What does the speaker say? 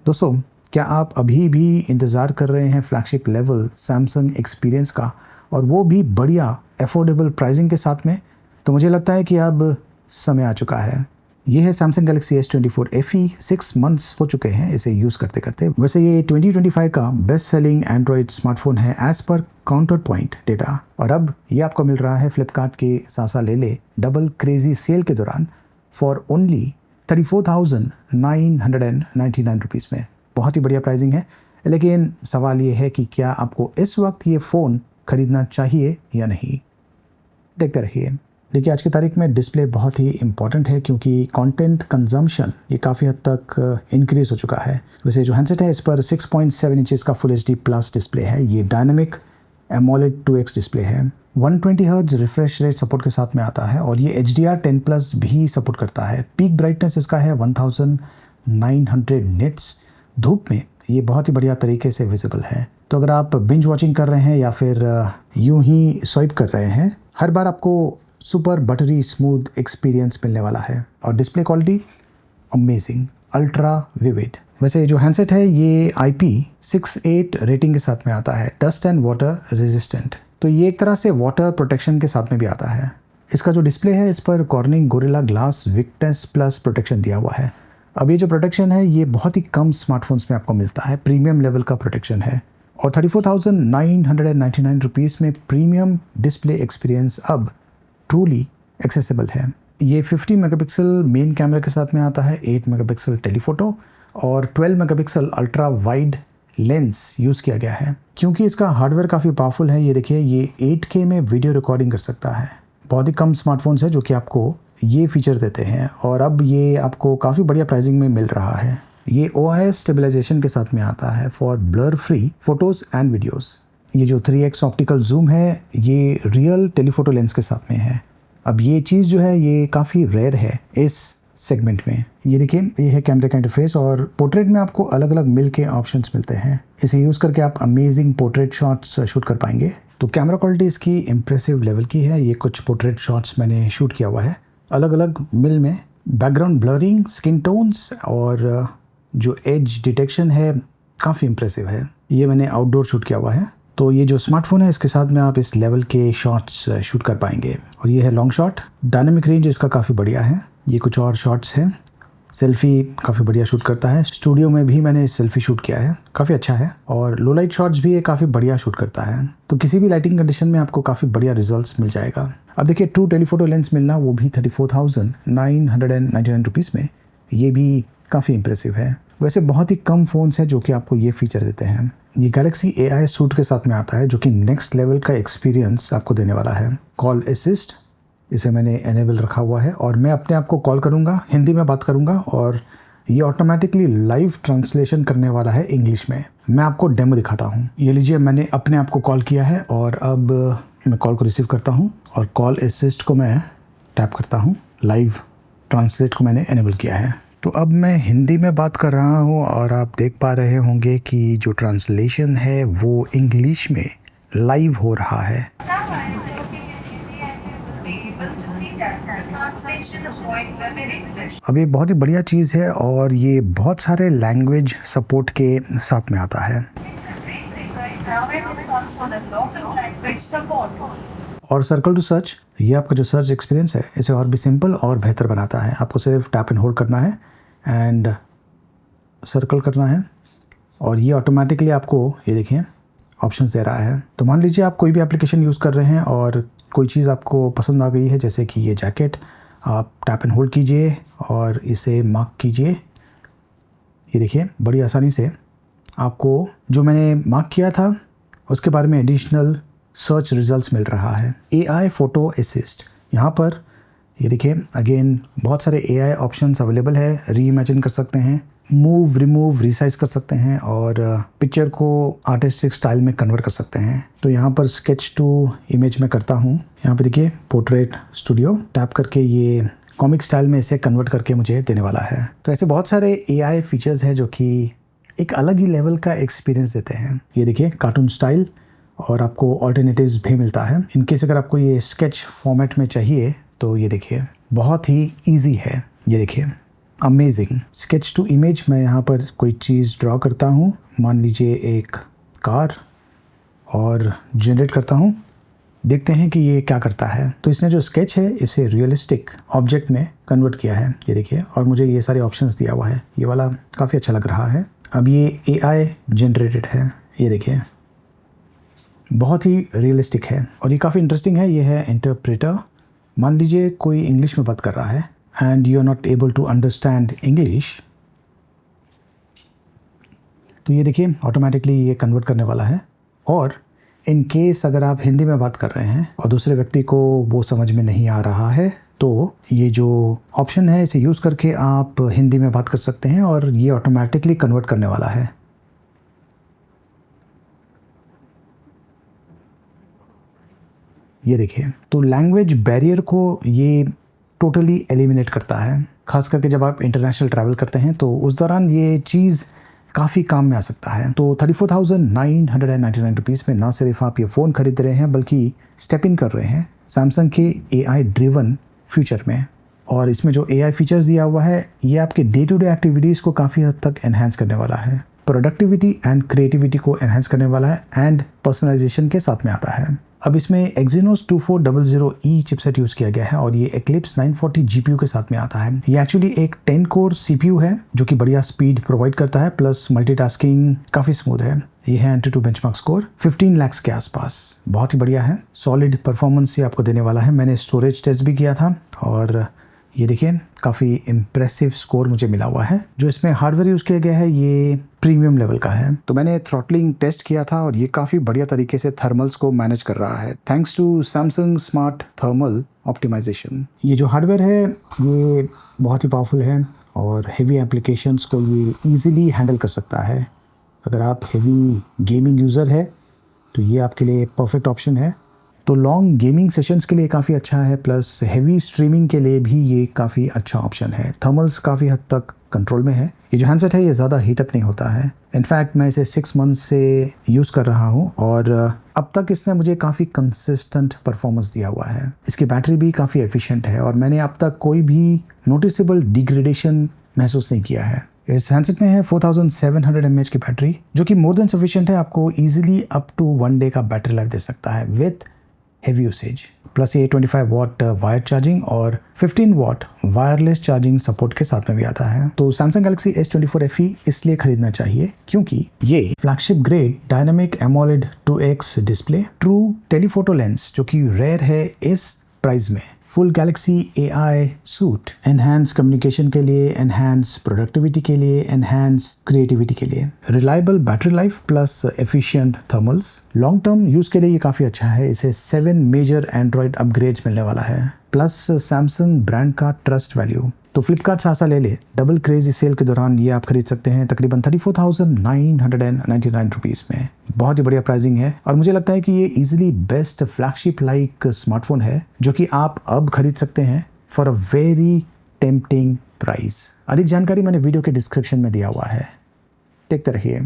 दोस्तों, क्या आप अभी भी इंतज़ार कर रहे हैं फ्लैगशिप लेवल सैमसंग एक्सपीरियंस का, और वो भी बढ़िया अफोर्डेबल प्राइसिंग के साथ में? तो मुझे लगता है कि अब समय आ चुका है। ये है Samsung Galaxy S24 FE। 6 months हो चुके हैं इसे यूज़ करते करते। वैसे ये 2025 का बेस्ट सेलिंग एंड्रॉयड स्मार्टफोन है as per counter point data, और अब ये आपको मिल रहा है फ्लिपकार्ट के सासा ले ले डबल क्रेजी सेल के दौरान फॉर ओनली 34,999 रुपीज़ में। बहुत ही बढ़िया प्राइसिंग है, लेकिन सवाल ये है कि क्या आपको इस वक्त ये फ़ोन ख़रीदना चाहिए या नहीं। देखते रहिए। देखिए, आज की तारीख में डिस्प्ले बहुत ही इंपॉर्टेंट है, क्योंकि कंटेंट कंजम्पशन ये काफ़ी हद तक इंक्रीज़ हो चुका है। वैसे जो हैंडसेट है इस पर 6.7 इंचेस का फुल HD प्लस डिस्प्ले है। ये डायनामिक एमोलेड 2x डिस्प्ले है। 120 हर्ट्ज रिफ्रेश रेट सपोर्ट के साथ में आता है, और ये HDR10+ भी सपोर्ट करता है। पीक ब्राइटनेस इसका है 1900 निट्स। धूप में ये बहुत ही बढ़िया तरीके से विजिबल है। तो अगर आप बिंज वॉचिंग कर रहे हैं या फिर यूं ही स्वाइप कर रहे हैं, हर बार आपको सुपर बटरी स्मूथ एक्सपीरियंस मिलने वाला है। और display quality amazing, ultra vivid. वैसे जो हैंडसेट है ये IP68 रेटिंग के साथ में आता है, डस्ट एंड वाटर रेजिस्टेंट। तो ये एक तरह से वाटर प्रोटेक्शन के साथ में भी आता है। इसका जो डिस्प्ले है इस पर cornering gorilla glass Victus plus protection दिया हुआ है। अब ये जो प्रोटेक्शन है ये बहुत ही कम स्मार्टफोन्स में आपको मिलता है, प्रीमियम लेवल का प्रोटेक्शन है। और 34,999 रुपीज़ में प्रीमियम डिस्प्ले एक्सपीरियंस अब ट्रूली एक्सेसिबल है। ये 50 मेगापिक्सल मेन कैमरा के साथ में आता है, 8 मेगापिक्सल टेलीफोटो और 12 megapixel ultra wide lens use किया गया है। क्योंकि इसका हार्डवेयर काफ़ी पावरफुल है, ये देखिए ये 8K में वीडियो रिकॉर्डिंग कर सकता है। बहुत ही कम स्मार्टफोन्स है जो कि आपको ये फीचर देते हैं, और अब ये आपको काफ़ी बढ़िया प्राइसिंग में मिल रहा है। ये OIS स्टेबलाइजेशन के साथ में आता है for blur free photos and videos. ये जो 3x ऑप्टिकल जूम है ये रियल टेलीफोटो लेंस के साथ में है। अब ये चीज़ जो है ये काफ़ी रेयर है इस सेगमेंट में। ये देखिए ये है कैमरे का इंटरफेस, और पोर्ट्रेट में आपको अलग अलग मिल के ऑप्शंस मिलते हैं। इसे यूज़ करके आप अमेजिंग पोर्ट्रेट शॉट्स शूट कर पाएंगे। तो कैमरा क्वालिटी इसकी इम्प्रेसिव लेवल की है। ये कुछ पोर्ट्रेट शॉट्स मैंने शूट किया हुआ है अलग अलग मिल में। बैकग्राउंड ब्लरिंग, स्किन टोन्स और जो एज डिटेक्शन है काफ़ी इम्प्रेसिव है। ये मैंने आउटडोर शूट किया हुआ है। तो ये जो स्मार्टफोन है इसके साथ में आप इस लेवल के शॉट्स शूट कर पाएंगे। और ये है लॉन्ग शॉट। डायनामिक रेंज इसका काफ़ी बढ़िया है। ये कुछ और शॉट्स हैं। सेल्फ़ी काफ़ी बढ़िया शूट करता है। स्टूडियो में भी मैंने सेल्फ़ी शूट किया है, काफ़ी अच्छा है। और लो लाइट शॉट्स भी ये काफ़ी बढ़िया शूट करता है। तो किसी भी लाइटिंग कंडीशन में आपको काफ़ी बढ़िया रिजल्ट्स मिल जाएगा। अब देखिए ट्रू टेलीफोटो लेंस मिलना, वो भी 34,999 रुपीज़ में, ये भी काफ़ी इंप्रेसिव है। वैसे बहुत ही कम फ़ोन्स हैं जो कि आपको ये फीचर देते हैं। ये गैलेक्सी AI सूट के साथ में आता है, जो कि नेक्स्ट लेवल का एक्सपीरियंस आपको देने वाला है। कॉल असिस्ट इसे मैंने एनेबल रखा हुआ है, और मैं अपने आप को कॉल करूँगा, हिंदी में बात करूँगा, और ये ऑटोमेटिकली लाइव ट्रांसलेशन करने वाला है इंग्लिश में। मैं आपको डेमो दिखाता हूँ। ये लीजिए, मैंने अपने आप को कॉल किया है, और अब मैं कॉल को रिसीव करता हूँ, और कॉल असिस्ट को मैं टैप करता हूँ। लाइव ट्रांसलेट को मैंने एनेबल किया है। तो अब मैं हिंदी में बात कर रहा हूँ, और आप देख पा रहे होंगे कि जो ट्रांसलेशन है वो इंग्लिश में लाइव हो रहा है। अब ये बहुत ही बढ़िया चीज़ है, और ये बहुत सारे लैंग्वेज सपोर्ट के साथ में आता है। और सर्कल टू सर्च, ये आपका जो सर्च एक्सपीरियंस है इसे और भी सिंपल और बेहतर बनाता है। आपको सिर्फ टैप एंड होल्ड करना है एंड सर्कल करना है, और ये ऑटोमेटिकली आपको ये देखिए ऑप्शंस दे रहा है। तो मान लीजिए आप कोई भी एप्लीकेशन यूज़ कर रहे हैं और कोई चीज़ आपको पसंद आ गई है, जैसे कि ये जैकेट, आप टैप एंड होल्ड कीजिए और इसे मार्क कीजिए। ये देखिए बड़ी आसानी से आपको जो मैंने मार्क किया था उसके बारे में एडिशनल सर्च रिजल्ट्स मिल रहा है। AI फ़ोटो असिस्ट, यहाँ पर ये देखिए अगेन बहुत सारे AI ऑप्शंस अवेलेबल है। रीइमेजिन कर सकते हैं, मूव, रिमूव, रिसाइज कर सकते हैं, और पिक्चर को आर्टिस्टिक स्टाइल में कन्वर्ट कर सकते हैं। तो यहाँ पर स्केच टू इमेज में करता हूँ। यहाँ पे देखिए पोर्ट्रेट स्टूडियो, टैप करके ये कॉमिक स्टाइल में इसे कन्वर्ट करके मुझे देने वाला है। तो ऐसे बहुत सारे AI फीचर्स हैं जो कि एक अलग ही लेवल का एक्सपीरियंस देते हैं। ये देखिए कार्टून स्टाइल, और आपको ऑल्टरनेटिव्स भी मिलता है। इनकेस अगर आपको ये स्केच फॉर्मेट में चाहिए तो ये देखिए बहुत ही ईजी है। ये देखिए अमेजिंग। स्केच टू इमेज, मैं यहाँ पर कोई चीज़ ड्रॉ करता हूँ, मान लीजिए एक कार, और जनरेट करता हूँ। देखते हैं कि ये क्या करता है। तो इसने जो स्केच है इसे रियलिस्टिक ऑब्जेक्ट में कन्वर्ट किया है, ये देखिए, और मुझे ये सारे ऑप्शंस दिया हुआ है। ये वाला काफ़ी अच्छा लग रहा है। अब ये AI जनरेटेड है, ये देखिए, बहुत ही रियलिस्टिक है और ये काफ़ी इंटरेस्टिंग है। ये है इंटरप्रेटर। मान लीजिए कोई इंग्लिश में बात कर रहा है and you are not able to understand English, तो ये देखिए ऑटोमेटिकली ये कन्वर्ट करने वाला है। और इन केस अगर आप हिंदी में बात कर रहे हैं और दूसरे व्यक्ति को वो समझ में नहीं आ रहा है, तो ये जो ऑप्शन है इसे यूज़ करके आप हिंदी में बात कर सकते हैं और ये ऑटोमेटिकली कन्वर्ट करने वाला है। ये देखिए, तो लैंग्वेज बैरियर को ये टोटली एलिमिनेट करता है। खास करके जब आप इंटरनेशनल ट्रैवल करते हैं तो उस दौरान ये चीज़ काफ़ी काम में आ सकता है। तो 34,999 रुपीज़ में ना सिर्फ आप ये फ़ोन खरीद रहे हैं बल्कि स्टेप इन कर रहे हैं सैमसंग के AI ड्रिवन फ्यूचर में। और इसमें जो AI फीचर्स दिया हुआ है ये आपके डे टू डे एक्टिविटीज़ को काफ़ी हद तक एनहांस करने वाला है, प्रोडक्टिविटी एंड क्रिएटिविटी को एनहांस करने वाला है एंड पर्सनलाइजेशन के साथ में आता है। अब इसमें Exynos 2400E चिपसेट यूज़ किया गया है और ये Eclipse 940 GPU के साथ में आता है। ये एक्चुअली एक 10 कोर CPU है जो कि बढ़िया स्पीड प्रोवाइड करता है, प्लस मल्टीटास्किंग काफ़ी स्मूथ है। ये है Antutu बेंचमार्क स्कोर 15 लाख के आसपास, बहुत ही बढ़िया है। सॉलिड परफॉर्मेंस ये आपको देने वाला है। मैंने स्टोरेज टेस्ट भी किया था और ये देखिए काफ़ी इम्प्रेसिव स्कोर मुझे मिला हुआ है। जो इसमें हार्डवेयर यूज़ किया गया है ये प्रीमियम लेवल का है। तो मैंने थ्रॉटलिंग टेस्ट किया था और ये काफ़ी बढ़िया तरीके से थर्मल्स को मैनेज कर रहा है thanks to Samsung smart thermal optimisation. ये जो हार्डवेयर है ये बहुत ही पावरफुल है और हेवी एप्लीकेशंस को ये ईजिली हैंडल कर सकता है। अगर आप हेवी गेमिंग यूज़र है तो ये आपके लिए परफेक्ट ऑप्शन है। तो लॉन्ग गेमिंग सेशंस के लिए काफ़ी अच्छा है, प्लस हेवी स्ट्रीमिंग के लिए भी ये काफ़ी अच्छा ऑप्शन है। थर्मल्स काफ़ी हद तक कंट्रोल में है। ये जो हैंडसेट है ये ज़्यादा हीटअप नहीं होता है। इनफैक्ट मैं इसे 6 मंथ से यूज़ कर रहा हूँ और अब तक इसने मुझे काफ़ी कंसिस्टेंट परफॉर्मेंस दिया हुआ है। इसकी बैटरी भी काफ़ी एफिशिएंट है और मैंने अब तक कोई भी नोटिसेबल डिग्रेडेशन महसूस नहीं किया है। इस हैंडसेट में है 4700 mAh की बैटरी जो कि मोर देन सफिशिएंट है, आपको ईजिली अप टू 1 डे का बैटरी लाइफ दे सकता है विथ हेवी यूसेज। प्लस ये 25 वाट वायर चार्जिंग और 15 वाट वायरलेस चार्जिंग सपोर्ट के साथ में भी आता है। तो सैमसंग गैलेक्सी S24 FE इसलिए खरीदना चाहिए क्योंकि ये flagship grade dynamic AMOLED 2x display, true telephoto lens जो कि रेयर है इस प्राइस में, full Galaxy AI suit, enhance communication के लिए, एनहांस प्रोडक्टिविटी के लिए, एनहांस क्रिएटिविटी के लिए, reliable battery life plus efficient thermals. Long term use के लिए ये काफ़ी अच्छा है। इसे 7 मेजर एंड्रॉयड अपग्रेड्स मिलने वाला है, प्लस सैमसंग ब्रांड का ट्रस्ट वैल्यू। तो फ्लिपकार्ट सासा ले ले, डबल क्रेजी सेल के दौरान ये आप खरीद सकते हैं तकरीबन 34,999 रुपीज़ में। बहुत ही बढ़िया प्राइसिंग है और मुझे लगता है कि ये easily best flagship like smartphone है जो कि आप अब खरीद सकते हैं for a very tempting price. अधिक जानकारी मैंने वीडियो के डिस्क्रिप्शन में दिया हुआ है, देखते रहिए।